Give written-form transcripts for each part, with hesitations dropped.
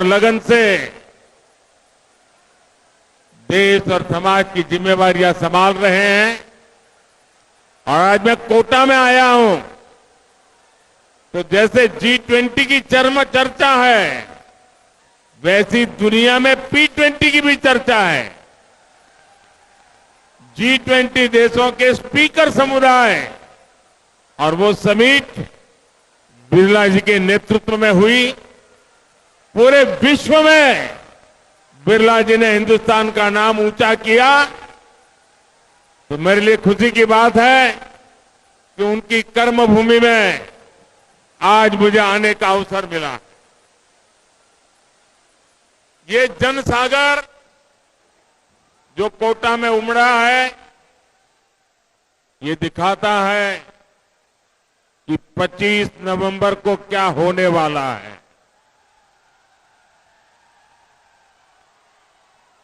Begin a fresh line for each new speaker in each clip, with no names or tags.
लगन से देश और समाज की जिम्मेवारियां संभाल रहे हैं। और आज मैं कोटा में आया हूं तो जैसे G20 की चर्चा है, वैसी दुनिया में P20 की भी चर्चा है। G20 देशों के स्पीकर समुदाय और वो समिट बिरला जी के नेतृत्व में हुई। पूरे विश्व में बिरला जी ने हिंदुस्तान का नाम ऊंचा किया। तो मेरे लिए खुशी की बात है कि उनकी कर्मभूमि में आज मुझे आने का अवसर मिला। ये जनसागर जो कोटा में उमड़ा है, ये दिखाता है कि 25 नवंबर को क्या होने वाला है।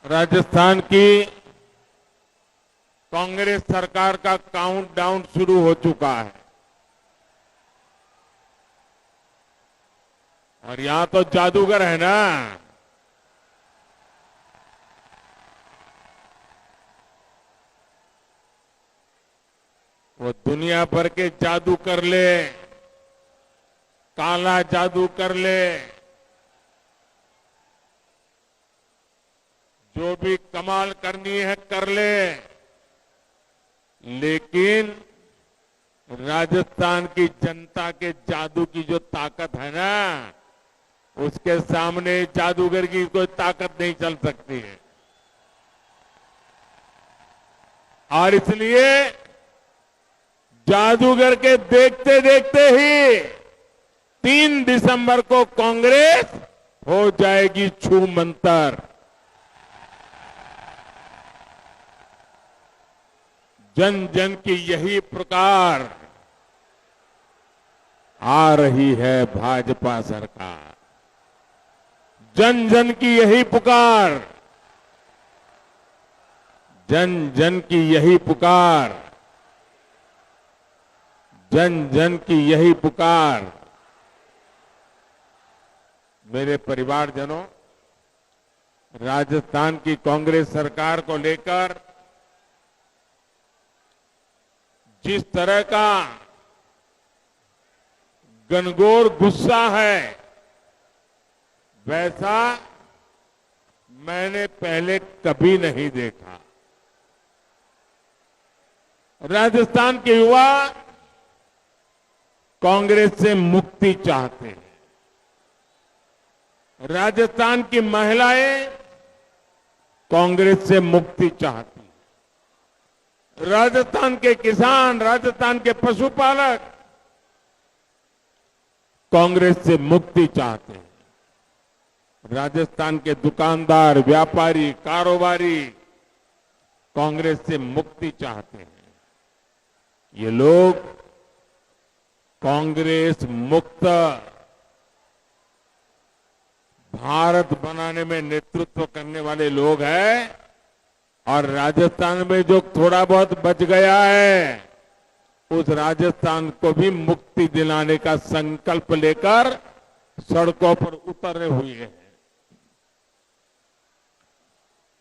राजस्थान की कांग्रेस सरकार का काउंटडाउन शुरू हो चुका है और यहां तो जादूगर है ना। वो दुनिया भर के जादू कर ले, काला जादू कर ले, जो भी कमाल करनी है कर ले, लेकिन राजस्थान की जनता के जादू की जो ताकत है ना, उसके सामने जादूगर की कोई ताकत नहीं चल सकती है। और इसलिए जादूगर के देखते देखते ही 3 दिसंबर को कांग्रेस हो जाएगी छूमंतर। जन जन की यही पुकार आ रही है भाजपा सरकार। जन जन की यही पुकार, जन जन की यही पुकार, जन जन की यही पुकार। मेरे परिवारजनों, राजस्थान की कांग्रेस सरकार को लेकर जिस तरह का घनघोर गुस्सा है, वैसा मैंने पहले कभी नहीं देखा। राजस्थान के युवा कांग्रेस से मुक्ति चाहते हैं। राजस्थान की महिलाएं कांग्रेस से मुक्ति चाहती हैं। राजस्थान के किसान, राजस्थान के पशुपालक कांग्रेस से मुक्ति चाहते हैं। राजस्थान के दुकानदार, व्यापारी, कारोबारी कांग्रेस से मुक्ति चाहते हैं। ये लोग कांग्रेस मुक्त भारत बनाने में नेतृत्व करने वाले लोग हैं। और राजस्थान में जो थोड़ा बहुत बच गया है, उस राजस्थान को भी मुक्ति दिलाने का संकल्प लेकर सड़कों पर उतरे हुए हैं।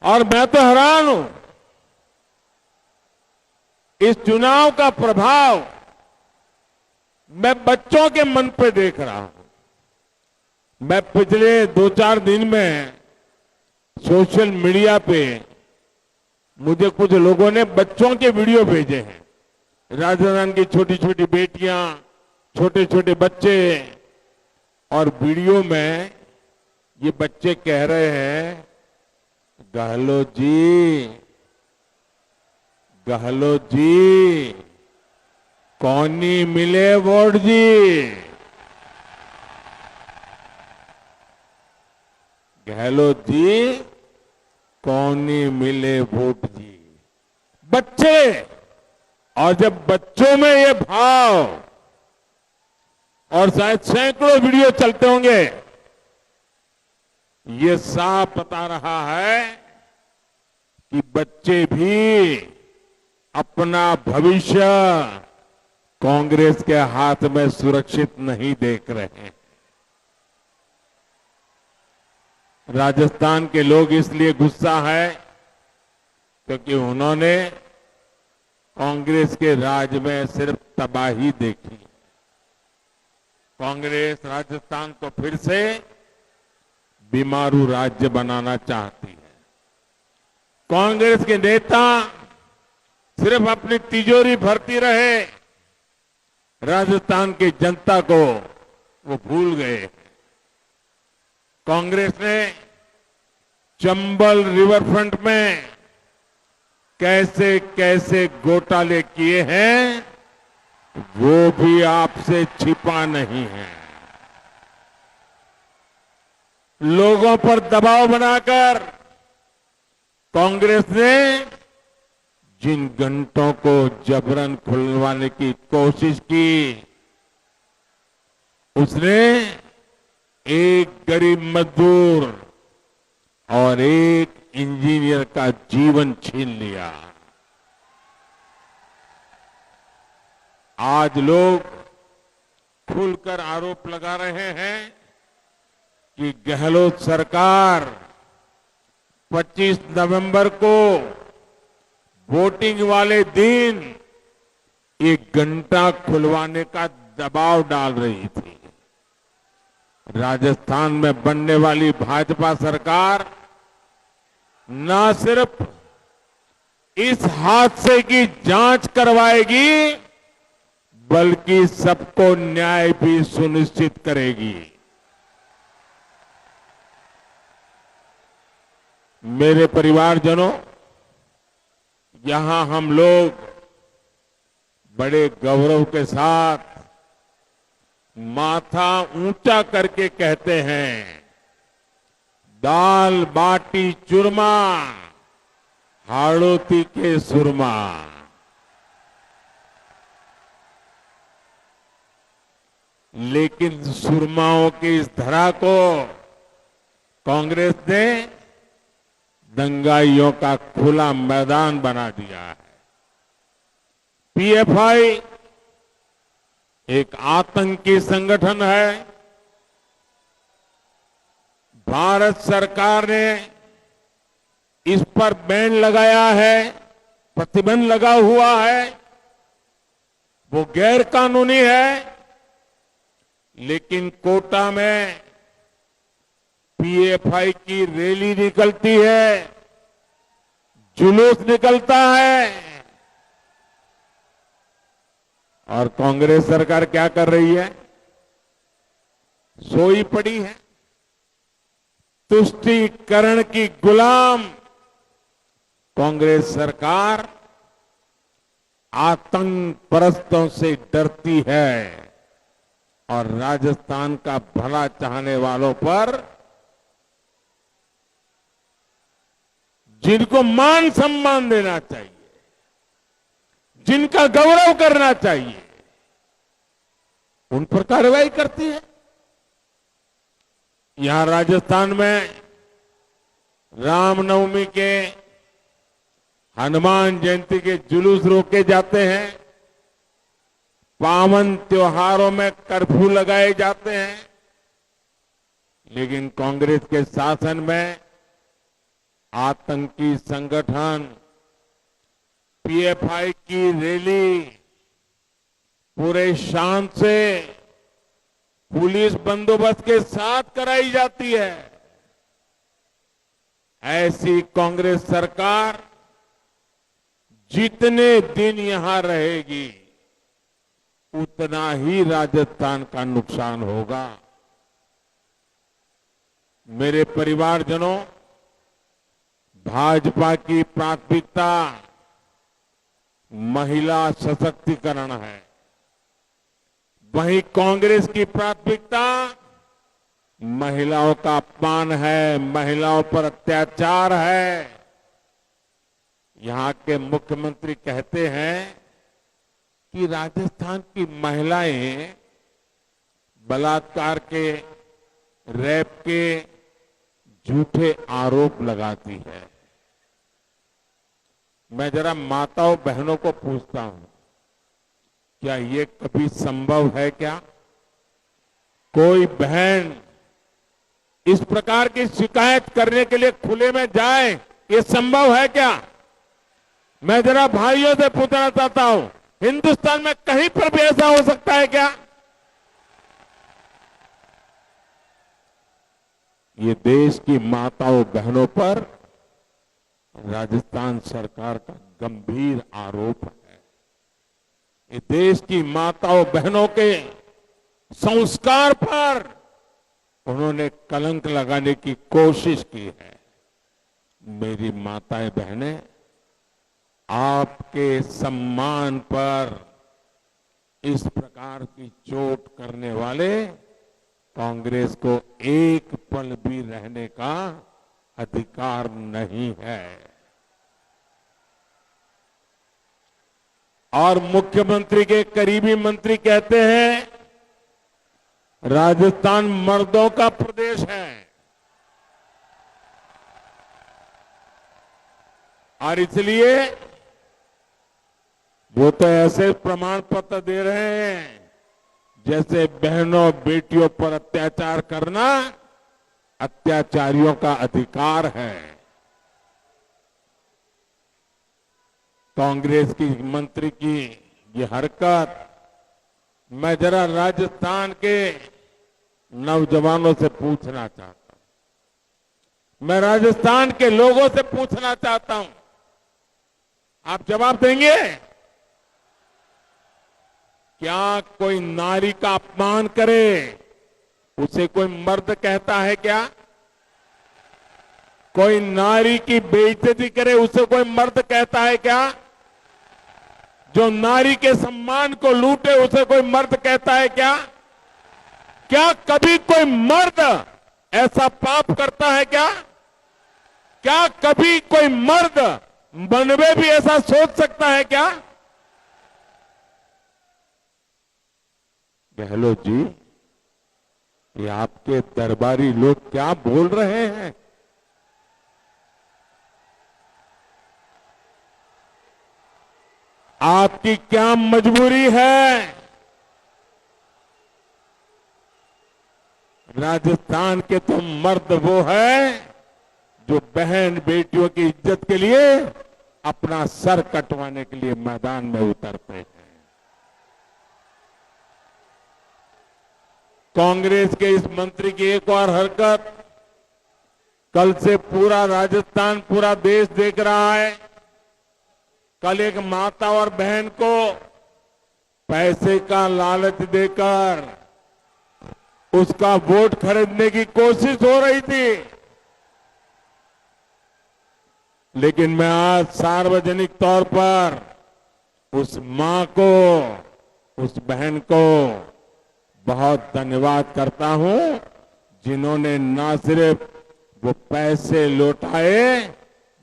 और मैं तो हैरान हूं, इस चुनाव का प्रभाव मैं बच्चों के मन पे देख रहा हूं। मैं पिछले 2-4 दिन में सोशल मीडिया पे मुझे कुछ लोगों ने बच्चों के वीडियो भेजे हैं। राजस्थान की छोटी छोटी बेटियां, छोटे छोटे बच्चे, और वीडियो में ये बच्चे कह रहे हैं, गहलोत जी कौनी मिले वोट जी। गहलोत जी कौनी मिले वोट जी। बच्चे, और जब बच्चों में ये भाव, और शायद सैकड़ों वीडियो चलते होंगे, ये साफ बता रहा है कि बच्चे भी अपना भविष्य कांग्रेस के हाथ में सुरक्षित नहीं देख रहे हैं। राजस्थान के लोग इसलिए गुस्सा है क्योंकि उन्होंने कांग्रेस के राज में सिर्फ तबाही देखी। कांग्रेस राजस्थान को फिर से बीमारू राज्य बनाना चाहती है। कांग्रेस के नेता सिर्फ अपनी तिजोरी भरती रहे, राजस्थान की जनता को वो भूल गए। कांग्रेस ने चंबल रिवरफ्रंट में कैसे कैसे घोटाले किए हैं वो भी आपसे छिपा नहीं है। लोगों पर दबाव बनाकर कांग्रेस ने जिन घंटों को जबरन खुलवाने की कोशिश की, उसने एक गरीब मजदूर और एक इंजीनियर का जीवन छीन लिया। आज लोग खुलकर आरोप लगा रहे हैं कि गहलोत सरकार 25 नवंबर को वोटिंग वाले दिन एक घंटा खुलवाने का दबाव डाल रही थी। राजस्थान में बनने वाली भाजपा सरकार न सिर्फ इस हादसे की जांच करवाएगी बल्कि सबको न्याय भी सुनिश्चित करेगी। मेरे परिवारजनों, यहां हम लोग बड़े गौरव के साथ माथा ऊंचा करके कहते हैं, दाल बाटी चूरमा हाड़ोती के सुरमा। लेकिन सुरमाओं की इस धरा को कांग्रेस ने दंगाइयों का खुला मैदान बना दिया है। पीएफआई एक आतंकी संगठन है। भारत सरकार ने इस पर बैन लगाया है, प्रतिबंध लगा हुआ है, वो गैर कानूनी है। लेकिन कोटा में पीएफआई की रैली निकलती है, जुलूस निकलता है, और कांग्रेस सरकार क्या कर रही है? सोई पड़ी है। तुष्टीकरण की गुलाम कांग्रेस सरकार आतंक परस्तों से डरती है और राजस्थान का भला चाहने वालों पर, जिनको मान सम्मान देना चाहिए, जिनका गौरव करना चाहिए, उन पर कार्रवाई करती है। यहां राजस्थान में रामनवमी के, हनुमान जयंती के जुलूस रोके जाते हैं, पावन त्योहारों में कर्फ्यू लगाए जाते हैं। लेकिन कांग्रेस के शासन में आतंकी संगठन पीएफआई की रैली पूरे शान से पुलिस बंदोबस्त के साथ कराई जाती है। ऐसी कांग्रेस सरकार जितने दिन यहां रहेगी उतना ही राजस्थान का नुकसान होगा। मेरे परिवारजनों, भाजपा की प्राथमिकता महिला सशक्तिकरण है, वहीं कांग्रेस की प्राथमिकता महिलाओं का अपमान है, महिलाओं पर अत्याचार है। यहां के मुख्यमंत्री कहते हैं कि राजस्थान की महिलाएं बलात्कार के, रेप के झूठे आरोप लगाती है। मैं जरा माताओं बहनों को पूछता हूं, क्या ये कभी संभव है? क्या कोई बहन इस प्रकार की शिकायत करने के लिए खुले में जाए, ये संभव है क्या? मैं जरा भाइयों से पूछना चाहता हूं, हिंदुस्तान में कहीं पर भी ऐसा हो सकता है क्या? ये देश की माताओं बहनों पर राजस्थान सरकार का गंभीर आरोप है। ये देश की माताओं बहनों के संस्कार पर उन्होंने कलंक लगाने की कोशिश की है। मेरी माताएं बहनें, आपके सम्मान पर इस प्रकार की चोट करने वाले कांग्रेस को एक पल भी रहने का अधिकार नहीं है। और मुख्यमंत्री के करीबी मंत्री कहते हैं राजस्थान मर्दों का प्रदेश है, और इसलिए वो तो ऐसे प्रमाण पत्र दे रहे हैं जैसे बहनों बेटियों पर अत्याचार करना अत्याचारियों का अधिकार है। कांग्रेस की मंत्री की ये हरकत, मैं जरा राजस्थान के नौजवानों से पूछना चाहता हूं, मैं राजस्थान के लोगों से पूछना चाहता हूं, आप जवाब देंगे? क्या कोई नारी का अपमान करे उसे कोई मर्द कहता है क्या? कोई नारी की बेइज्जती करे उसे कोई मर्द कहता है क्या? जो नारी के सम्मान को लूटे उसे कोई मर्द कहता है क्या? क्या कभी कोई मर्द ऐसा पाप करता है क्या? क्या कभी कोई मर्द मन में भी ऐसा सोच सकता है क्या? गहलोत जी, ये आपके दरबारी लोग क्या बोल रहे हैं? आपकी क्या मजबूरी है? राजस्थान के तो मर्द वो है जो बहन बेटियों की इज्जत के लिए अपना सर कटवाने के लिए मैदान में उतरते हैं। कांग्रेस के इस मंत्री की एक और हरकत कल से पूरा राजस्थान, पूरा देश देख रहा है। कल एक माता और बहन को पैसे का लालच देकर उसका वोट खरीदने की कोशिश हो रही थी, लेकिन मैं आज सार्वजनिक तौर पर उस मां को, उस बहन को बहुत धन्यवाद करता हूं जिन्होंने न सिर्फ वो पैसे लौटाए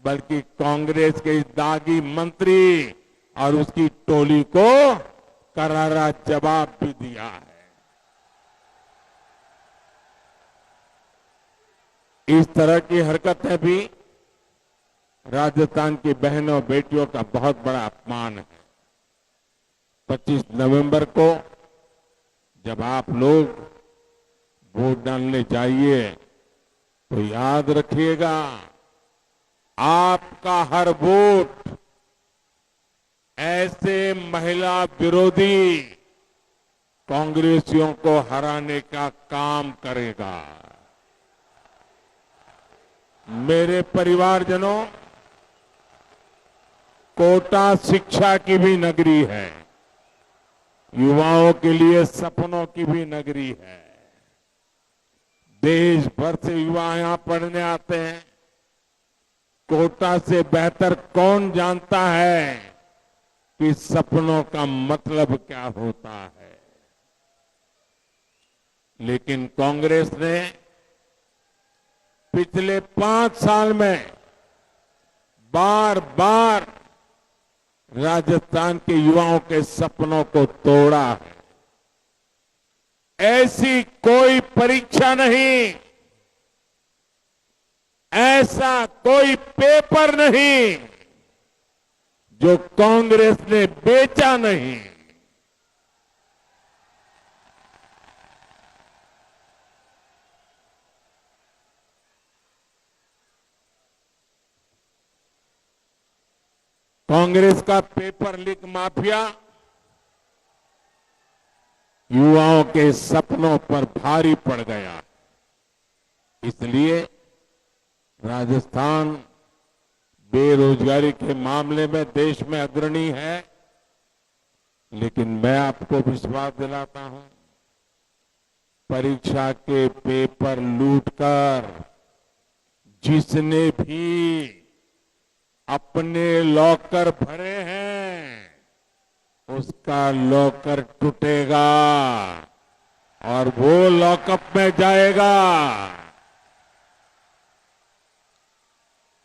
बल्कि कांग्रेस के इस दागी मंत्री और उसकी टोली को करारा जवाब भी दिया है। इस तरह की हरकतें भी राजस्थान की बहनों बेटियों का बहुत बड़ा अपमान है। 25 नवंबर को जब आप लोग वोट डालने जाइए तो याद रखिएगा, आपका हर वोट ऐसे महिला विरोधी कांग्रेसियों को हराने का काम करेगा। मेरे परिवारजनों, कोटा शिक्षा की भी नगरी है, युवाओं के लिए सपनों की भी नगरी है। देश भर से युवा यहां पढ़ने आते हैं। कोटा से बेहतर कौन जानता है कि सपनों का मतलब क्या होता है। लेकिन कांग्रेस ने पिछले 5 साल में बार बार राजस्थान के युवाओं के सपनों को तोड़ा है। ऐसी कोई परीक्षा नहीं, ऐसा कोई पेपर नहीं जो कांग्रेस ने बेचा नहीं। कांग्रेस का पेपर लीक माफिया युवाओं के सपनों पर भारी पड़ गया। इसलिए राजस्थान बेरोजगारी के मामले में देश में अग्रणी है। लेकिन मैं आपको विश्वास दिलाता हूं, परीक्षा के पेपर लूटकर जिसने भी अपने लॉकर भरे हैं उसका लॉकर टूटेगा और वो लॉकअप में जाएगा।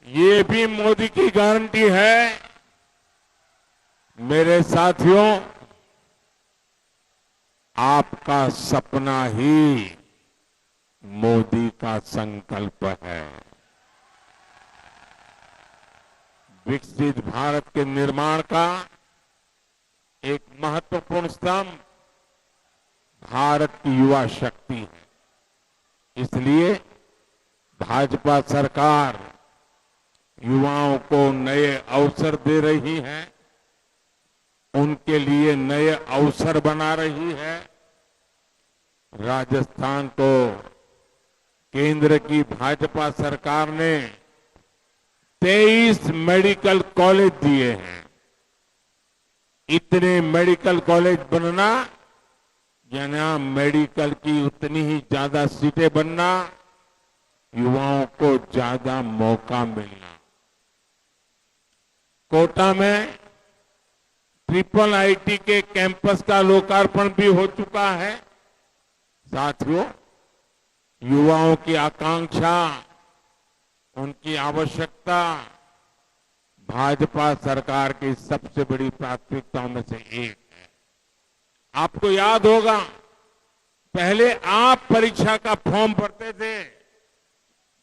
ये भी मोदी की गारंटी है। मेरे साथियों, आपका सपना ही मोदी का संकल्प है। विकसित भारत के निर्माण का एक महत्वपूर्ण स्तंभ भारत की युवा शक्ति है। इसलिए भाजपा सरकार युवाओं को नए अवसर दे रही है, उनके लिए नए अवसर बना रही है। राजस्थान को केंद्र की भाजपा सरकार ने 23 मेडिकल कॉलेज दिए हैं। इतने मेडिकल कॉलेज बनना यानी मेडिकल की उतनी ही ज्यादा सीटें बनना, युवाओं को ज्यादा मौका मिलना। कोटा में ट्रिपल आईटी के कैंपस का लोकार्पण भी हो चुका है। साथियों, युवाओं की आकांक्षा, उनकी आवश्यकता भाजपा सरकार की सबसे बड़ी प्राथमिकताओं में से एक है। आपको याद होगा, पहले आप परीक्षा का फॉर्म भरते थे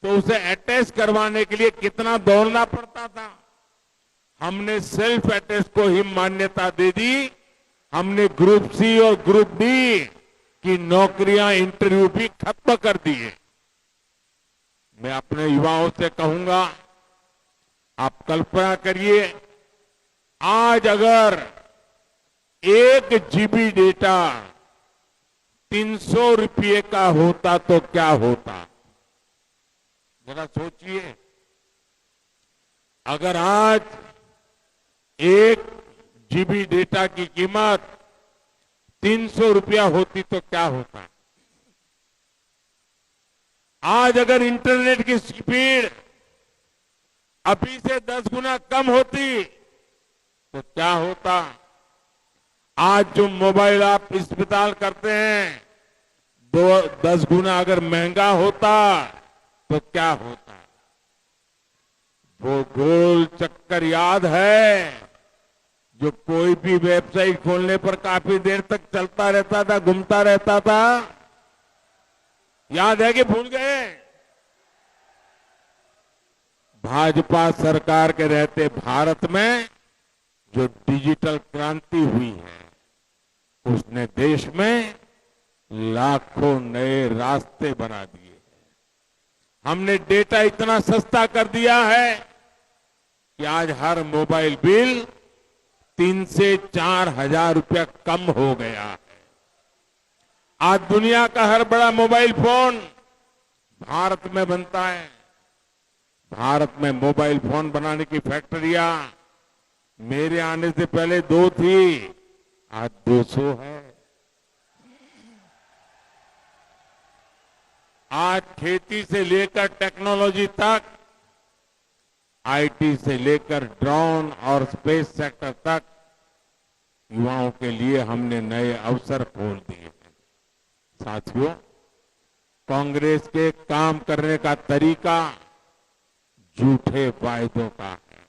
तो उसे अटेस्ट करवाने के लिए कितना दौड़ना पड़ता था। हमने सेल्फ अटेस्ट को ही मान्यता दे दी। हमने ग्रुप सी और ग्रुप डी की नौकरियां, इंटरव्यू भी खत्म कर दिए। मैं अपने युवाओं से कहूंगा, आप कल्पना करिए, आज अगर 1 जीबी डेटा 300 रुपये का होता तो क्या होता? जरा सोचिए, अगर आज 1 जीबी डेटा की कीमत 300 रुपया होती तो क्या होता? आज अगर इंटरनेट की स्पीड अभी से 10 गुना कम होती तो क्या होता? आज जो मोबाइल आप इस्तेमाल करते हैं 10 गुना अगर महंगा होता तो क्या होता? वो गोल चक्कर याद है जो कोई भी वेबसाइट खोलने पर काफी देर तक चलता रहता था, घूमता रहता था? याद है कि भूल गए? भाजपा सरकार के रहते भारत में जो डिजिटल क्रांति हुई है, उसने देश में लाखों नए रास्ते बना दिए हैं। हमने डेटा इतना सस्ता कर दिया है कि आज हर मोबाइल बिल 3 से 4 हजार रुपया कम हो गया है। आज दुनिया का हर बड़ा मोबाइल फोन भारत में बनता है। भारत में मोबाइल फोन बनाने की फैक्ट्रियां मेरे आने से पहले 2 थी, आज 200 है। आज खेती से लेकर टेक्नोलॉजी तक, आईटी से लेकर ड्रोन और स्पेस सेक्टर तक युवाओं के लिए हमने नए अवसर खोल दिए हैं। साथियों, कांग्रेस के काम करने का तरीका झूठे वायदों का है,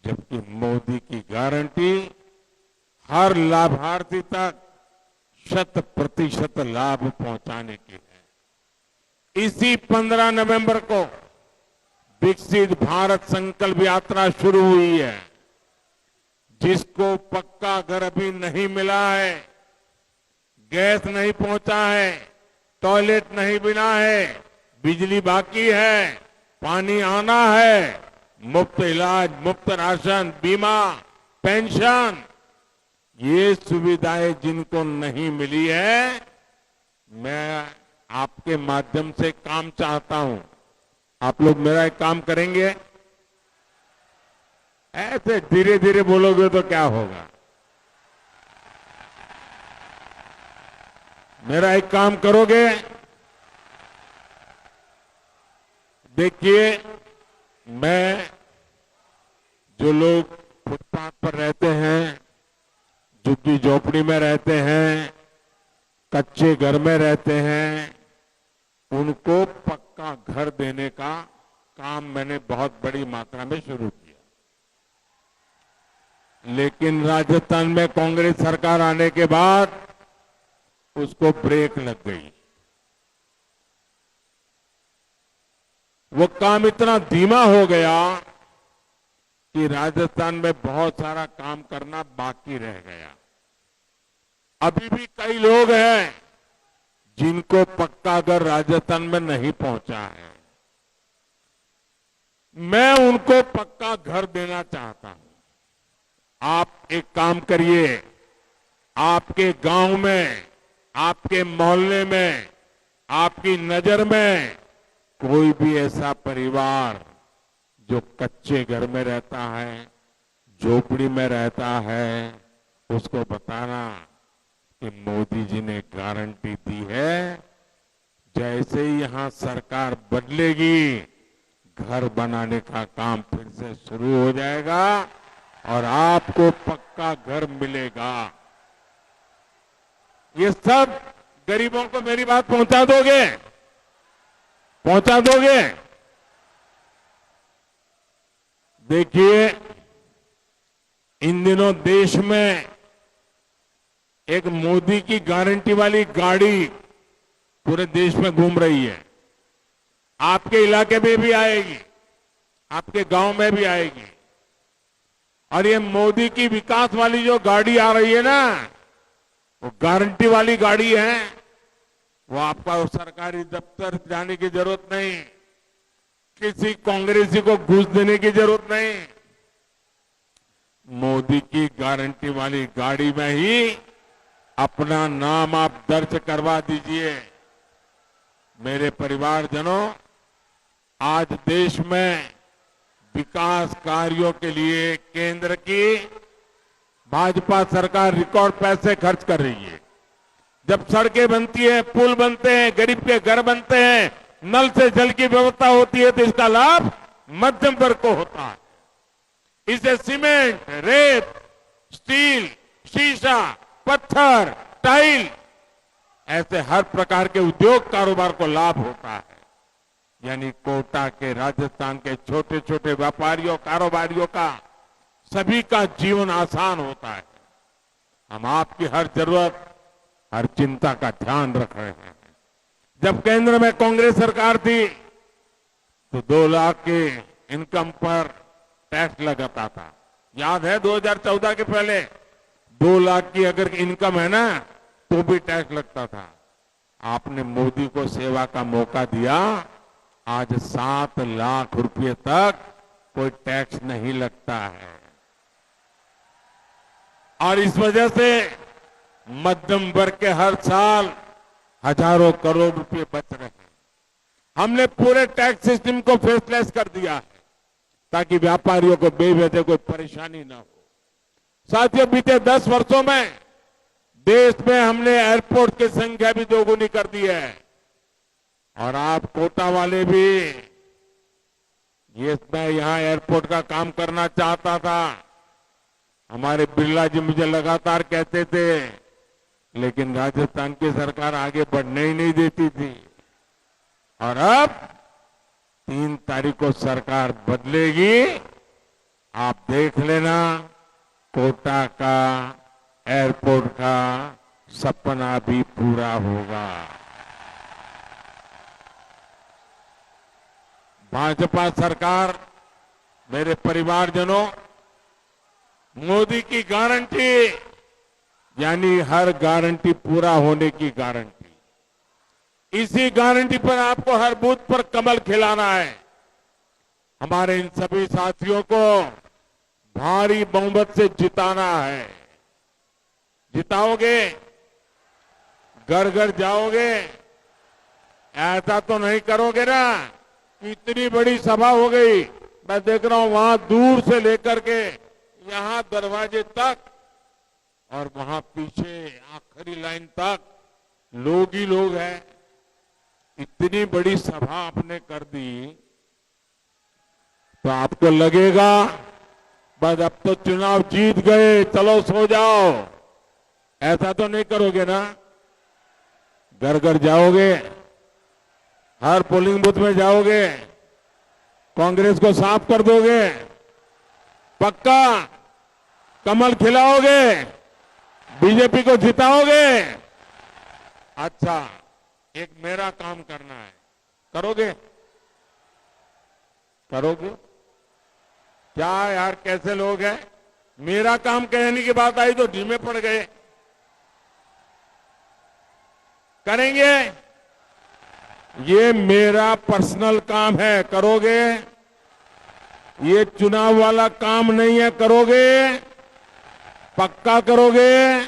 जबकि मोदी की गारंटी हर लाभार्थी तक 100% लाभ पहुंचाने की है। इसी 15 नवंबर को विकसित भारत संकल्प यात्रा शुरू हुई है। जिसको पक्का घर अभी नहीं मिला है, गैस नहीं पहुंचा है, टॉयलेट नहीं बना है, बिजली बाकी है, पानी आना है, मुफ्त इलाज, मुफ्त राशन, बीमा, पेंशन, ये सुविधाएं जिनको नहीं मिली है, मैं आपके माध्यम से काम चाहता हूं। आप लोग मेरा एक काम करेंगे? ऐसे धीरे धीरे बोलोगे तो क्या होगा? मेरा एक काम करोगे? देखिए, मैं जो लोग फुटपाथ पर रहते हैं, झुग्गी झोपड़ी में रहते हैं, कच्चे घर में रहते हैं, उनको पक्का घर देने का काम मैंने बहुत बड़ी मात्रा में शुरू किया। लेकिन राजस्थान में कांग्रेस सरकार आने के बाद उसको ब्रेक लग गई। वो काम इतना धीमा हो गया कि राजस्थान में बहुत सारा काम करना बाकी रह गया। अभी भी कई लोग हैं जिनको पक्का घर राजस्थान में नहीं पहुंचा है। मैं उनको पक्का घर देना चाहता हूं। आप एक काम करिए, आपके गांव में, आपके मोहल्ले में, आपकी नजर में कोई भी ऐसा परिवार जो कच्चे घर में रहता है, झोपड़ी में रहता है, उसको बताना कि मोदी जी ने गारंटी दी है, जैसे ही यहां सरकार बदलेगी, घर बनाने का काम फिर से शुरू हो जाएगा और आपको पक्का घर मिलेगा। ये सब गरीबों को मेरी बात पहुंचा दोगे? पहुंचा दोगे? देखिए, इन दिनों देश में एक मोदी की गारंटी वाली गाड़ी पूरे देश में घूम रही है। आपके इलाके में भी आएगी, आपके गांव में भी आएगी। और ये मोदी की विकास वाली जो गाड़ी आ रही है ना, वो गारंटी वाली गाड़ी है। वो आपका सरकारी दफ्तर जाने की जरूरत नहीं, किसी कांग्रेसी को घूस देने की जरूरत नहीं। मोदी की गारंटी वाली गाड़ी में ही अपना नाम आप दर्ज करवा दीजिए। मेरे परिवारजनों, आज देश में विकास कार्यों के लिए केंद्र की भाजपा सरकार रिकॉर्ड पैसे खर्च कर रही है। जब सड़कें बनती हैं, पुल बनते हैं, गरीब के घर बनते हैं, नल से जल की व्यवस्था होती है, तो इसका लाभ मध्यम वर्ग को होता है। इसे सीमेंट, रेत, स्टील, शीशा, पत्थर, टाइल, ऐसे हर प्रकार के उद्योग कारोबार को लाभ होता है। यानी कोटा के, राजस्थान के छोटे छोटे व्यापारियों, कारोबारियों का, सभी का जीवन आसान होता है। हम आपकी हर जरूरत, हर चिंता का ध्यान रख रहे हैं। जब केंद्र में कांग्रेस सरकार थी तो 2 लाख के इनकम पर टैक्स लगाता था। याद है 2014 के पहले 2 लाख की अगर इनकम है ना तो भी टैक्स लगता था। आपने मोदी को सेवा का मौका दिया, आज 7 लाख रुपए तक कोई टैक्स नहीं लगता है। और इस वजह से मध्यम वर्ग के हर साल हजारों करोड़ रुपए बच रहे हैं। हमने पूरे टैक्स सिस्टम को फेसलेस कर दिया है ताकि व्यापारियों को बेवजह कोई परेशानी ना हो। साथियों, बीते 10 वर्षों में देश में हमने एयरपोर्ट की संख्या भी दोगुनी कर दी है। और आप कोटा वाले भी, ये मैं यहां एयरपोर्ट का काम करना चाहता था, हमारे बिरला जी मुझे लगातार कहते थे, लेकिन राजस्थान की सरकार आगे बढ़ने ही नहीं देती थी। और अब 3 तारीख को सरकार बदलेगी, आप देख लेना, कोटा का एयरपोर्ट का सपना भी पूरा होगा। भाजपा सरकार, मेरे परिवारजनों, मोदी की गारंटी यानी हर गारंटी पूरा होने की गारंटी। इसी गारंटी पर आपको हर बूथ पर कमल खिलाना है। हमारे इन सभी साथियों को भारी बहुमत से जिताना है। जिताओगे? घर घर जाओगे? ऐसा तो नहीं करोगे ना? इतनी बड़ी सभा हो गई, मैं देख रहा हूं वहां दूर से लेकर के यहां दरवाजे तक और वहां पीछे आखिरी लाइन तक लोग ही लोग हैं। इतनी बड़ी सभा आपने कर दी तो आपको लगेगा बस अब तो चुनाव जीत गए, चलो सो जाओ। ऐसा तो नहीं करोगे ना? घर घर जाओगे, हर पोलिंग बूथ में जाओगे, कांग्रेस को साफ कर दोगे, पक्का कमल खिलाओगे, बीजेपी को जिताओगे। अच्छा, एक मेरा काम करना है, करोगे? करोगे? क्या यार, कैसे लोग हैं? मेरा काम कहने की बात आई तो ढीमे पड़ गए। करेंगे? ये मेरा पर्सनल काम है, करोगे? ये चुनाव वाला काम नहीं है, करोगे? पक्का करोगे?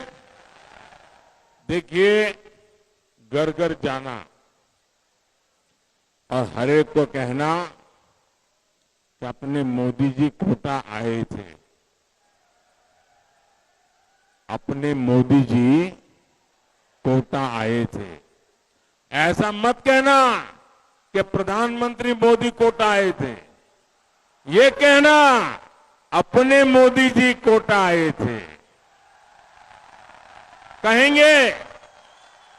देखिए, घर घर जाना और हर एक को कहना कि अपने मोदी जी कोटा आए थे, अपने मोदी जी कोटा आए थे। ऐसा मत कहना कि प्रधानमंत्री मोदी कोटा आए थे, ये कहना अपने मोदी जी कोटा आए थे। कहेंगे?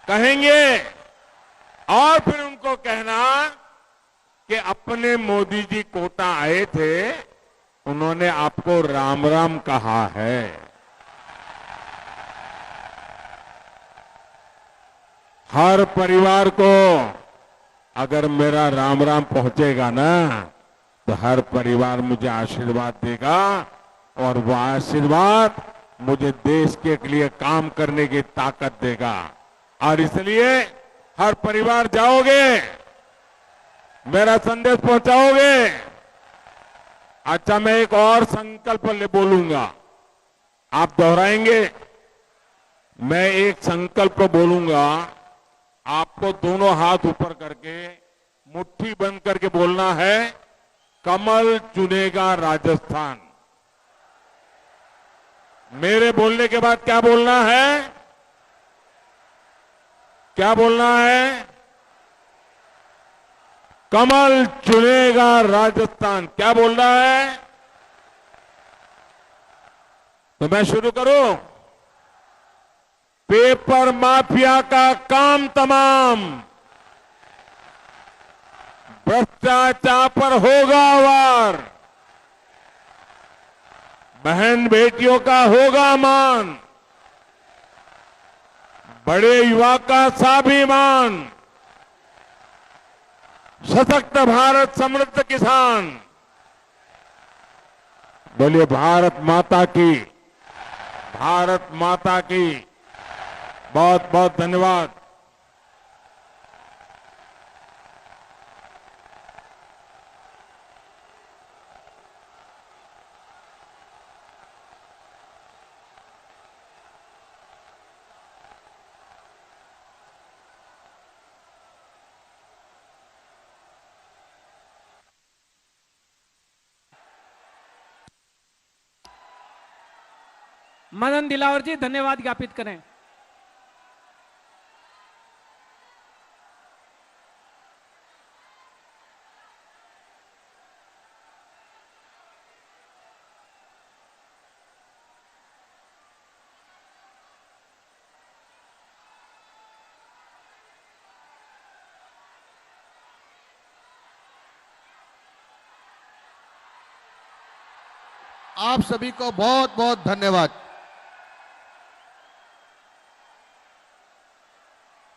कहेंगे? और फिर उनको कहना कि अपने मोदी जी कोटा आए थे, उन्होंने आपको राम राम कहा है। हर परिवार को अगर मेरा राम राम पहुंचेगा ना तो हर परिवार मुझे आशीर्वाद देगा और वो आशीर्वाद मुझे देश के लिए काम करने की ताकत देगा। और इसलिए हर परिवार जाओगे, मेरा संदेश पहुंचाओगे। अच्छा, मैं एक और संकल्प ले बोलूंगा, आप दोहराएंगे? मैं एक संकल्प बोलूंगा, आपको दोनों हाथ ऊपर करके मुट्ठी बंद करके बोलना है, कमल चुनेगा राजस्थान। मेरे बोलने के बाद क्या बोलना है? क्या बोलना है? कमल चुनेगा राजस्थान। क्या बोलना है? तो मैं शुरू करूं? पेपर माफिया का काम तमाम, भ्रष्टाचार पर होगा वार, बहन बेटियों का होगा मान, बड़े युवा का स्वाभिमान, सशक्त भारत, समृद्ध किसान। बोलिए भारत माता की, भारत माता की। बहुत बहुत धन्यवाद।
मदन दिलावर जी धन्यवाद ज्ञापित करें।
आप सभी को बहुत बहुत धन्यवाद।